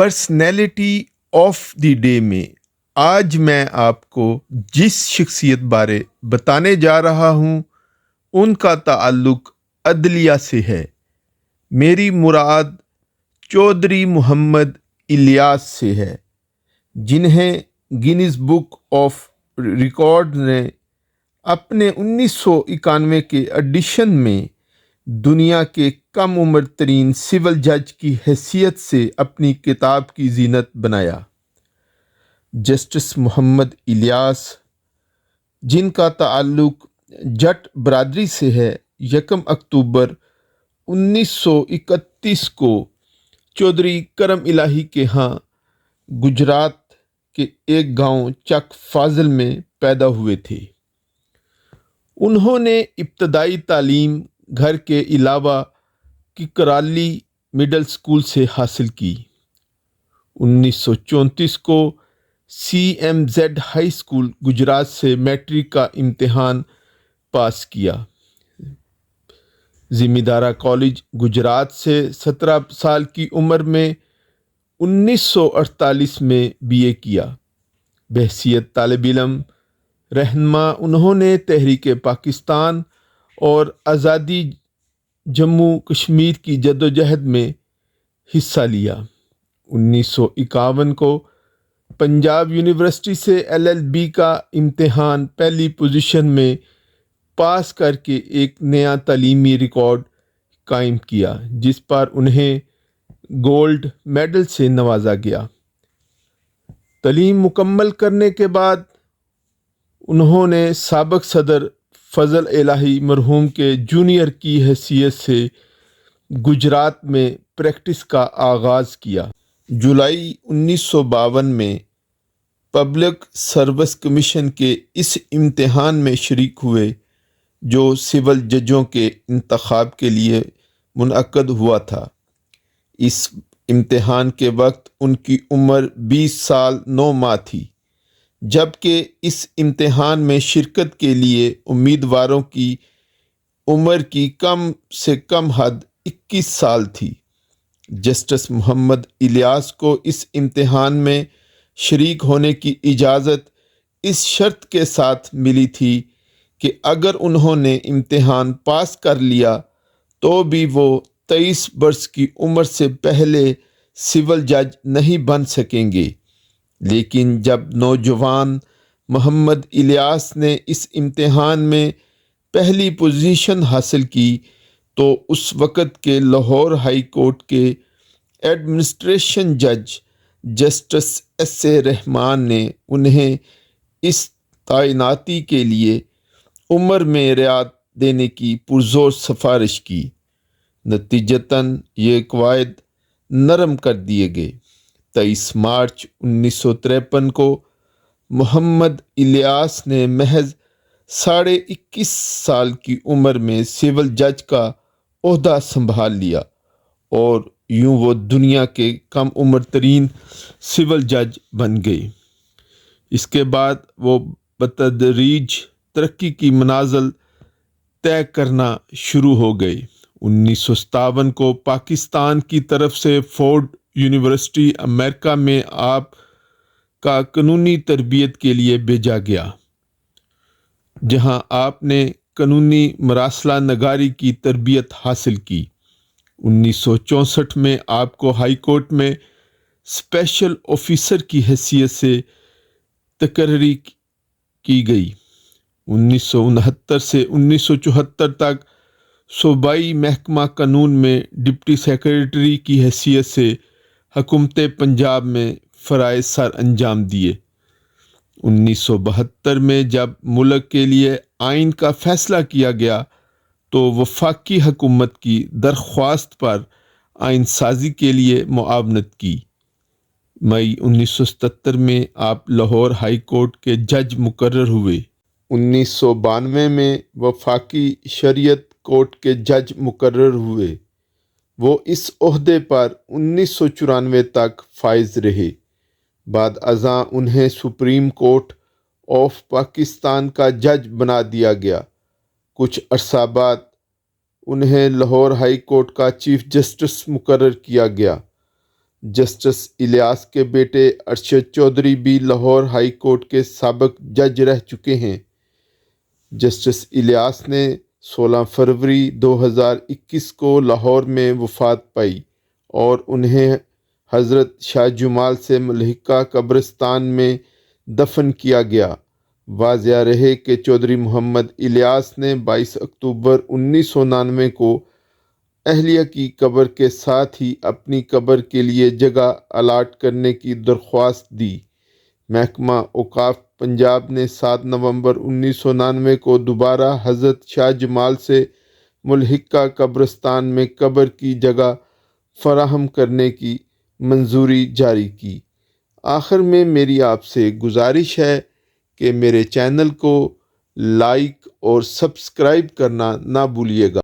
Personality of the day میں آج میں آپ کو جس شخصیت بارے بتانے جا رہا ہوں ان کا تعلق عدلیہ سے ہے۔ میری مراد چودھری محمد الیاس سے ہے، جنہیں گینیز بک آف ریکارڈ نے اپنے 1991 کے ایڈیشن میں دنیا کے کم عمر ترین سول جج کی حیثیت سے اپنی کتاب کی زینت بنایا۔ جسٹس محمد الیاس، جن کا تعلق جٹ برادری سے ہے، 1 اکتوبر 1931 کو چودھری کرم الہی کے ہاں گجرات کے ایک گاؤں چک فاضل میں پیدا ہوئے تھے۔ انہوں نے ابتدائی تعلیم گھر کے علاوہ ککرالی مڈل اسکول سے حاصل کی۔ 1934 کو C M Z high school Gujrat سے میٹرک کا امتحان پاس کیا۔ زمیندارا کالج گجرات سے 17 سال کی عمر میں 1948 میں بی اے کیا۔ بحیثیت طالب علم رہنما انہوں نے تحریک پاکستان اور آزادی جموں کشمیر کی جدوجہد میں حصہ لیا۔ 1951 کو پنجاب یونیورسٹی سے LLB کا امتحان پہلی پوزیشن میں پاس کر کے ایک نیا تعلیمی ریکارڈ قائم کیا، جس پر انہیں گولڈ میڈل سے نوازا گیا۔ تعلیم مکمل کرنے کے بعد انہوں نے سابق صدر فضل الہی مرحوم کے جونیئر کی حیثیت سے گجرات میں پریکٹس کا آغاز کیا۔ جولائی 1952 میں پبلک سروس کمیشن کے اس امتحان میں شریک ہوئے جو سول ججوں کے انتخاب کے لیے منعقد ہوا تھا۔ اس امتحان کے وقت ان کی عمر 20 سال 9 ماہ تھی، جبکہ اس امتحان میں شرکت کے لیے امیدواروں کی عمر کی کم سے کم حد 21 سال تھی۔ جسٹس محمد الیاس کو اس امتحان میں شریک ہونے کی اجازت اس شرط کے ساتھ ملی تھی کہ اگر انہوں نے امتحان پاس کر لیا تو بھی وہ 23 برس کی عمر سے پہلے سول جج نہیں بن سکیں گے۔ لیکن جب نوجوان محمد الیاس نے اس امتحان میں پہلی پوزیشن حاصل کی تو اس وقت کے لاہور ہائی کورٹ کے ایڈمنسٹریشن جج جسٹس S.A. رحمان نے انہیں اس تعیناتی کے لیے عمر میں رعایت دینے کی پرزور سفارش کی۔ نتیجتاً یہ قواعد نرم کر دیے گئے۔ 23 مارچ 1953 کو محمد الیاس نے محض 21.5 سال کی عمر میں سول جج کا عہدہ سنبھال لیا اور یوں وہ دنیا کے کم عمر ترین سول جج بن گئے۔ اس کے بعد وہ بتدریج ترقی کی منازل طے کرنا شروع ہو گئے۔ 1957 کو پاکستان کی طرف سے فورڈ یونیورسٹی امریکہ میں آپ کا قانونی تربیت کے لیے بھیجا گیا، جہاں آپ نے قانونی مراسلہ نگاری کی تربیت حاصل کی۔ 1964 میں آپ کو ہائی کورٹ میں اسپیشل آفیسر کی حیثیت سے تقرری کی گئی۔ 1969 سے 1974 تک صوبائی محکمہ قانون میں ڈپٹی سیکرٹری کی حیثیت سے حکومت پنجاب میں فرائض سر انجام دیے۔ 1972 میں جب ملک کے لیے آئین کا فیصلہ کیا گیا تو وفاقی حکومت کی درخواست پر آئین سازی کے لیے معاونت کی۔ مئی 1977 میں آپ لاہور ہائی کورٹ کے جج مقرر ہوئے۔ 1992 میں وفاقی شریعت کورٹ کے جج مقرر ہوئے۔ وہ اس عہدے پر 1994 تک فائز رہے۔ بعد ازاں انہیں سپریم کورٹ آف پاکستان کا جج بنا دیا گیا۔ کچھ عرصہ بعد انہیں لاہور ہائی کورٹ کا چیف جسٹس مقرر کیا گیا۔ جسٹس الیاس کے بیٹے ارشد چودھری بھی لاہور ہائی کورٹ کے سابق جج رہ چکے ہیں۔ جسٹس الیاس نے 16 فروری 2021 کو لاہور میں وفات پائی اور انہیں حضرت شاہ جمال سے ملحقہ قبرستان میں دفن کیا گیا۔ واضح رہے کہ چودھری محمد الیاس نے 22 اکتوبر 1999 کو اہلیہ کی قبر کے ساتھ ہی اپنی قبر کے لیے جگہ الاٹ کرنے کی درخواست دی۔ محکمہ اوقاف پنجاب نے 7 نومبر 1999 کو دوبارہ حضرت شاہ جمال سے ملحقہ قبرستان میں قبر کی جگہ فراہم کرنے کی منظوری جاری کی۔ آخر میں میری آپ سے گزارش ہے کہ میرے چینل کو لائک اور سبسکرائب کرنا نہ بھولیے گا۔